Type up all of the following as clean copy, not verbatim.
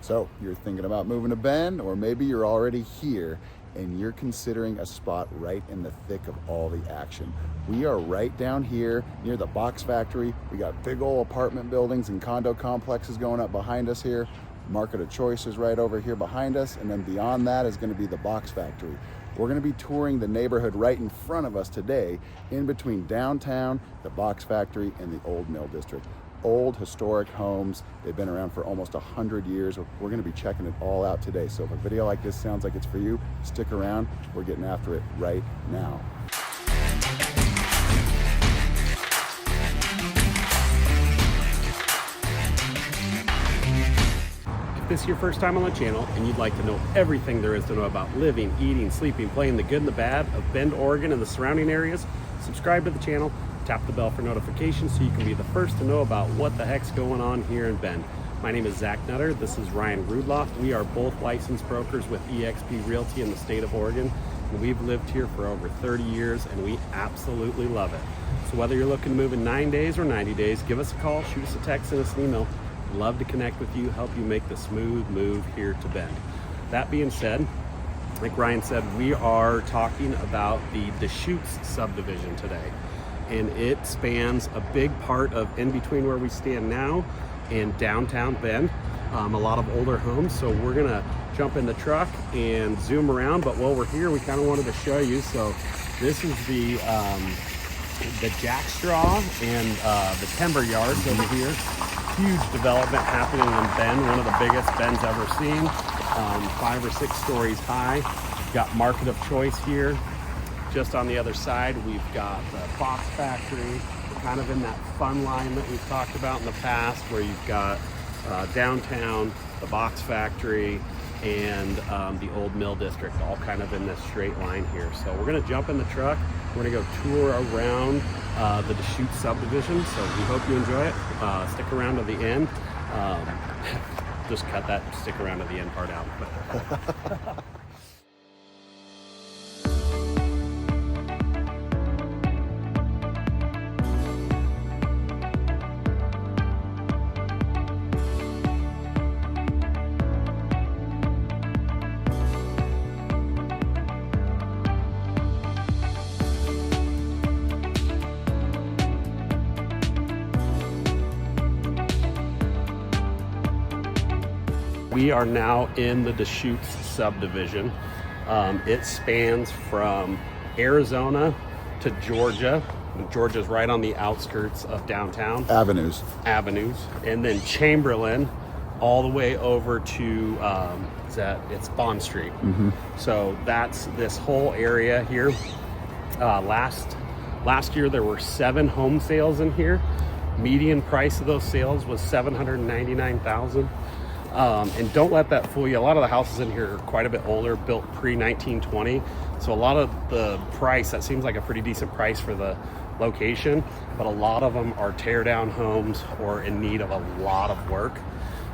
So you're thinking about moving to Bend, or maybe you're already here and you're considering a spot right in the thick of all the action. We are right down here near the box factory. We got big old apartment buildings and condo complexes going up behind us here. Market of Choice is right over here behind us, and then beyond that is going to be the box factory. We're going to be touring the neighborhood right in front of us today, in between downtown, the box factory, and the Old Mill District. Old historic homes. They've been around for almost 100 years. We're going to be checking it all out today. So if a video like this sounds like it's for you, stick around. We're getting after it right now. If this is your first time on the channel and you'd like to know everything there is to know about living, eating, sleeping, playing, the good and the bad of Bend, Oregon and the surrounding areas, subscribe to the channel. Tap the bell for notifications so you can be the first to know about what the heck's going on here in Bend. My name is Zach Nutter. This is Ryan Rudloff. We are both licensed brokers with eXp Realty in the state of Oregon. And we've lived here for over 30 years and we absolutely love it. So whether you're looking to move in 9 days or 90 days, give us a call, shoot us a text, send us an email. Love to connect with you, help you make the smooth move here to Bend. That being said, like Ryan said, we are talking about the Deschutes subdivision today. And it spans a big part of in between where we stand now and downtown Bend. A lot of older homes, so we're gonna jump in the truck and zoom around, but while we're here we kind of wanted to show you. So this is the jack straw and the timber yards over here. Huge development happening in Bend, one of the biggest Bend's ever seen, 5 or 6 stories high. Got Market of Choice here. Just on the other side, we've got the box factory, kind of in that fun line that we've talked about in the past, where you've got downtown, the box factory, and the Old Mill District, all kind of in this straight line here. So we're gonna jump in the truck. We're gonna go tour around the Deschutes subdivision. So we hope you enjoy it. Stick around to the end. Just cut that stick around to the end part out. We are now in the Deschutes subdivision. It spans from Arizona to Georgia. Georgia's right on the outskirts of downtown. Avenues. And then Chamberlain all the way over to, it's Bond Street. So that's this whole area here. Last year there were 7 home sales in here. Median price of those sales was $799,000. And don't let that fool you. A lot of the houses in here are quite a bit older, built pre-1920. So a lot of the price, that seems like a pretty decent price for the location, but a lot of them are tear down homes or in need of a lot of work.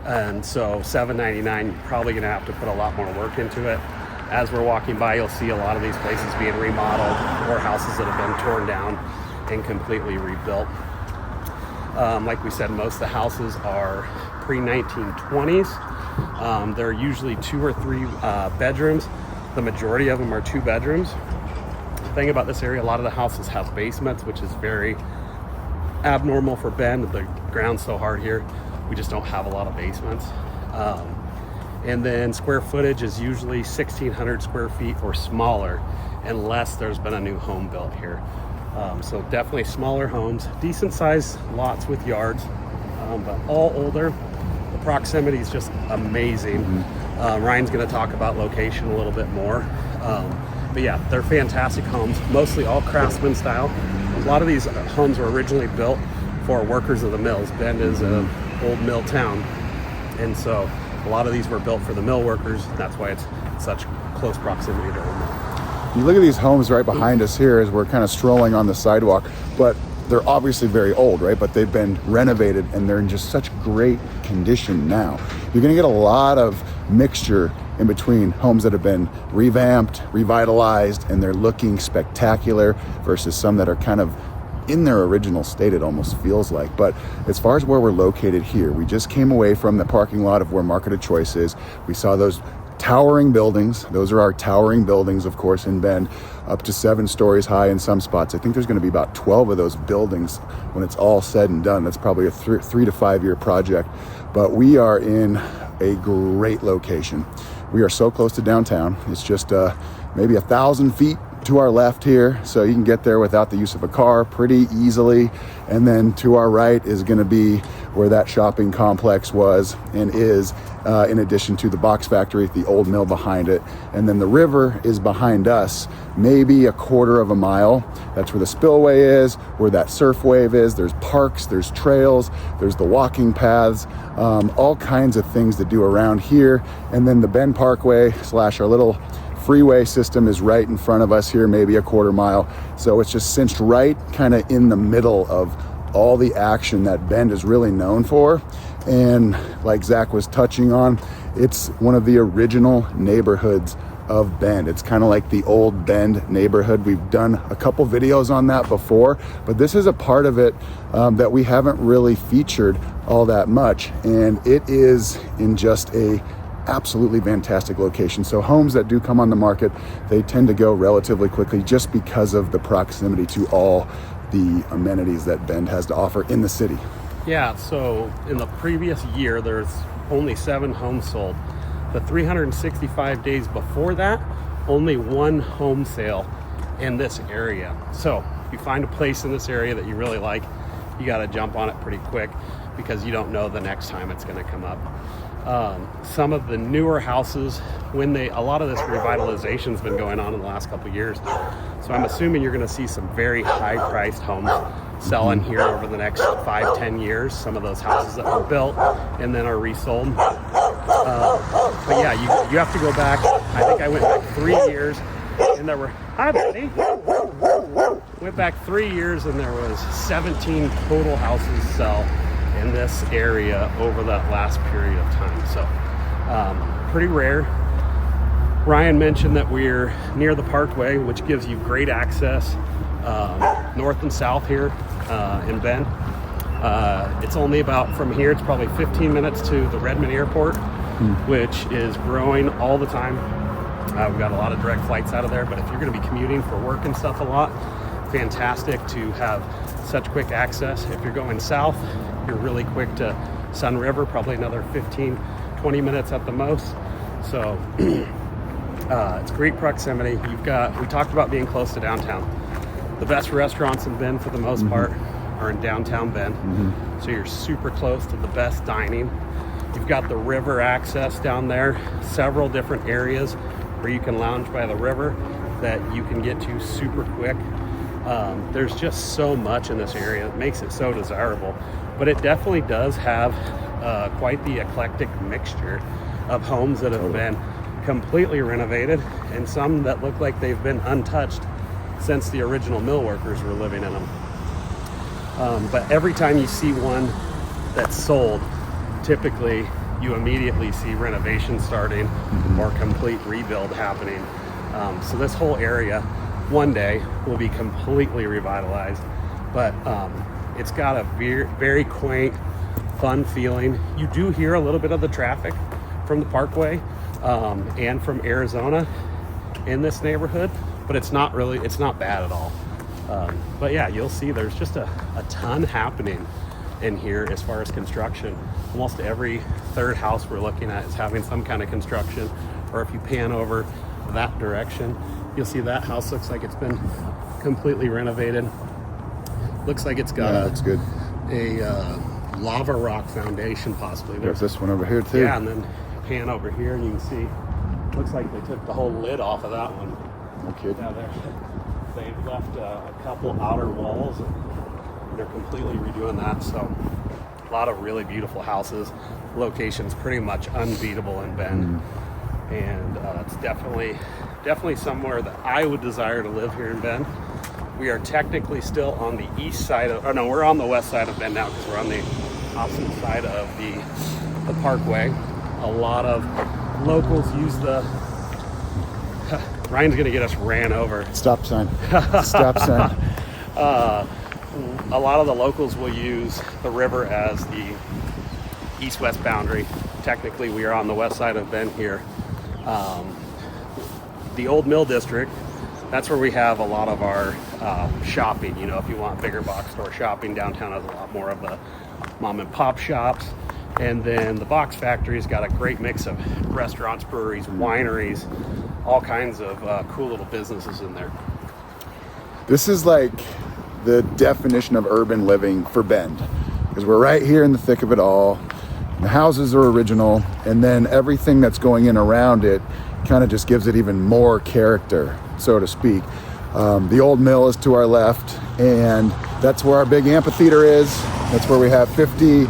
And so $799, you're probably gonna have to put a lot more work into it. As we're walking by, you'll see a lot of these places being remodeled or houses that have been torn down and completely rebuilt. Like we said, most of the houses are pre-1920s. They're usually 2 or 3 bedrooms. The majority of them are 2 bedrooms. The thing about this area, a lot of the houses have basements, which is very abnormal for Bend. The ground's so hard here, we just don't have a lot of basements. And then square footage is usually 1,600 square feet or smaller, unless there's been a new home built here. So definitely smaller homes, decent sized lots with yards, but all older. The proximity is just amazing. Ryan's going to talk about location a little bit more. But yeah, they're fantastic homes, mostly all craftsman style. A lot of these homes were originally built for workers of the mills. Bend is an old mill town, and so a lot of these were built for the mill workers. That's why it's such close proximity to Old Mill. You look at these homes right behind us here as we're kind of strolling on the sidewalk, but they're obviously very old, right? But they've been renovated and they're in just such great condition now. You're gonna get a lot of mixture in between homes that have been revamped, revitalized, and they're looking spectacular versus some that are kind of in their original state, it almost feels like. But as far as where we're located here, we just came away from the parking lot of where Market of Choice is. We saw those towering buildings. Those are our towering buildings, of course, in Bend, up to 7 stories high in some spots. I think there's going to be about 12 of those buildings when it's all said and done. That's probably a 3 to 5 year project. But we are in a great location. We are so close to downtown. It's just maybe 1,000 feet to our left here, so you can get there without the use of a car pretty easily. And then to our right is going to be where that shopping complex was and is, in addition to the box factory, the old mill behind it. And then the river is behind us, maybe a quarter of a mile. That's where the spillway is, where that surf wave is. There's parks, there's trails, there's the walking paths, all kinds of things to do around here. And then the Bend Parkway / our little freeway system is right in front of us here, maybe a quarter mile. So it's just cinched right kind of in the middle of all the action that Bend is really known for. And like Zach was touching on, it's one of the original neighborhoods of Bend. It's kind of like the old Bend neighborhood. We've done a couple videos on that before, but this is a part of it that we haven't really featured all that much. And it is in just a absolutely fantastic location. So homes that do come on the market, they tend to go relatively quickly just because of the proximity to all the amenities that Bend has to offer in the city. Yeah, so in the previous year, there's only 7 homes sold. The 365 days before that, only 1 home sale in this area. So if you find a place in this area that you really like, you got to jump on it pretty quick because you don't know the next time it's going to come up. Some of the newer houses, a lot of this revitalization has been going on in the last couple of years. So I'm assuming you're going to see some very high-priced homes selling here over the next 5-10 years. Some of those houses that were built and then are resold. But yeah, you have to go back. I think I went back 3 years, and there were. Hi, buddy. Went back 3 years, and there was 17 total houses sell in this area over that last period of time. So pretty rare. Ryan mentioned that we're near the Parkway, which gives you great access north and south here in Bend. It's only about, from here, it's probably 15 minutes to the Redmond Airport, which is growing all the time. We've got a lot of direct flights out of there, but if you're going to be commuting for work and stuff a lot, fantastic to have such quick access. If you're going south, you're really quick to Sun River, probably another 15-20 minutes at the most. So it's great proximity. We talked about being close to downtown. The best restaurants in Bend, for the most part, are in downtown Bend. So you're super close to the best dining. You've got the river access down there, several different areas where you can lounge by the river that you can get to super quick. There's just so much in this area that makes it so desirable, but it definitely does have quite the eclectic mixture of homes that have been completely renovated and some that look like they've been untouched since the original mill workers were living in them. But every time you see one that's sold, typically you immediately see renovation starting or complete rebuild happening. So this whole area one day will be completely revitalized, but it's got a very quaint, fun feeling. You do hear a little bit of the traffic from the Parkway and from Arizona in this neighborhood, but it's not bad at all. But yeah, you'll see there's just a ton happening in here as far as construction. Almost every third house we're looking at is having some kind of construction, or if you pan over that direction, you'll see that house looks like it's been completely renovated. Looks like it's got a lava rock foundation, possibly. There's this one over here too. Yeah, and then pan over here and you can see, looks like they took the whole lid off of that one. No kidding. Yeah, they've left a couple outer walls and they're completely redoing that. So a lot of really beautiful houses. Location's pretty much unbeatable in Bend. And it's definitely somewhere that I would desire to live here in Bend. We are technically still on the east side of, we're on the west side of Bend now because we're on the opposite side of the Parkway. A lot of locals use the, Ryan's gonna get us ran over. Stop sign. Stop sign. a lot of the locals will use the river as the east-west boundary. Technically, we are on the west side of Bend here. The old mill district, that's where we have a lot of our shopping. You know, if you want bigger box store shopping, downtown has a lot more of the mom and pop shops. And then the box factory's got a great mix of restaurants, breweries, wineries, all kinds of cool little businesses in there. This is like the definition of urban living for Bend, because we're right here in the thick of it all. The houses are original, and then everything that's going in around it kind of just gives it even more character, so to speak. The old mill is to our left, and that's where our big amphitheater is. That's where we have 50,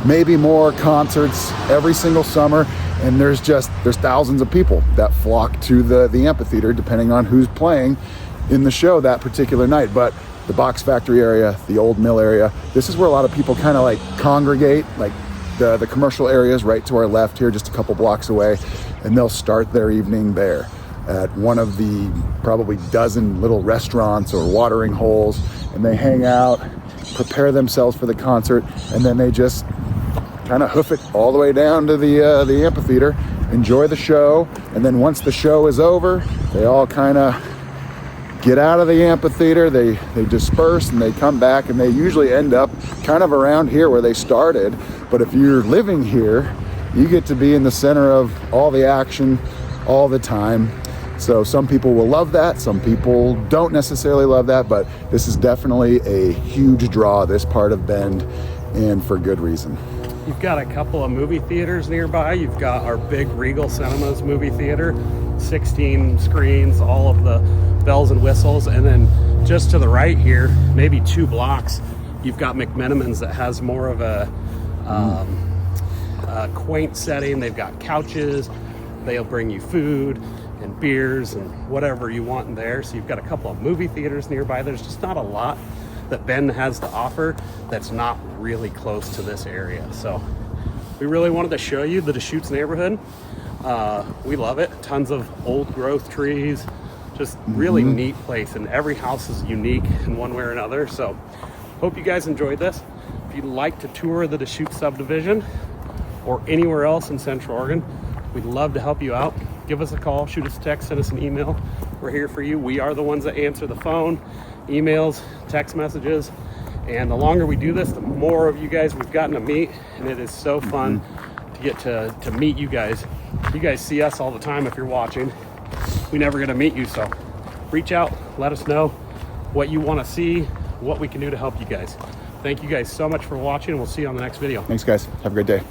maybe more concerts every single summer, and there's thousands of people that flock to the amphitheater depending on who's playing in the show that particular night. But the box factory area, the old mill area, this is where a lot of people kind of like congregate. Like the commercial areas right to our left here, just a couple blocks away, and they'll start their evening there at one of the probably dozen little restaurants or watering holes, and they hang out, prepare themselves for the concert, and then they just kind of hoof it all the way down to the amphitheater, enjoy the show, and then once the show is over, they all kind of get out of the amphitheater, they disperse, and they come back, and they usually end up kind of around here where they started. But if you're living here, you get to be in the center of all the action all the time. So some people will love that, some people don't necessarily love that, but this is definitely a huge draw, this part of Bend, and for good reason. You've got a couple of movie theaters nearby. You've got our big Regal Cinemas movie theater, 16 screens, all of the bells and whistles. And then just to the right here, maybe 2 blocks, you've got McMenamins that has more of a quaint setting. They've got couches, they'll bring you food and beers and whatever you want in there. So you've got a couple of movie theaters nearby. There's just not a lot that Bend has to offer that's not really close to this area. So we really wanted to show you the Deschutes neighborhood. We love it. Tons of old growth trees, just really neat place, and every house is unique in one way or another. So hope you guys enjoyed this. If you'd like to tour the Deschutes subdivision or anywhere else in Central Oregon, we'd love to help you out. Give us a call, shoot us a text, send us an email. We're here for you. We are the ones that answer the phone, emails, text messages. And the longer we do this, the more of you guys we've gotten to meet. And it is so fun to get to meet you guys. You guys see us all the time if you're watching. We never get to meet you, so reach out, let us know what you want to see, what we can do to help you guys. Thank you guys so much for watching, and we'll see you on the next video. Thanks, guys. Have a great day.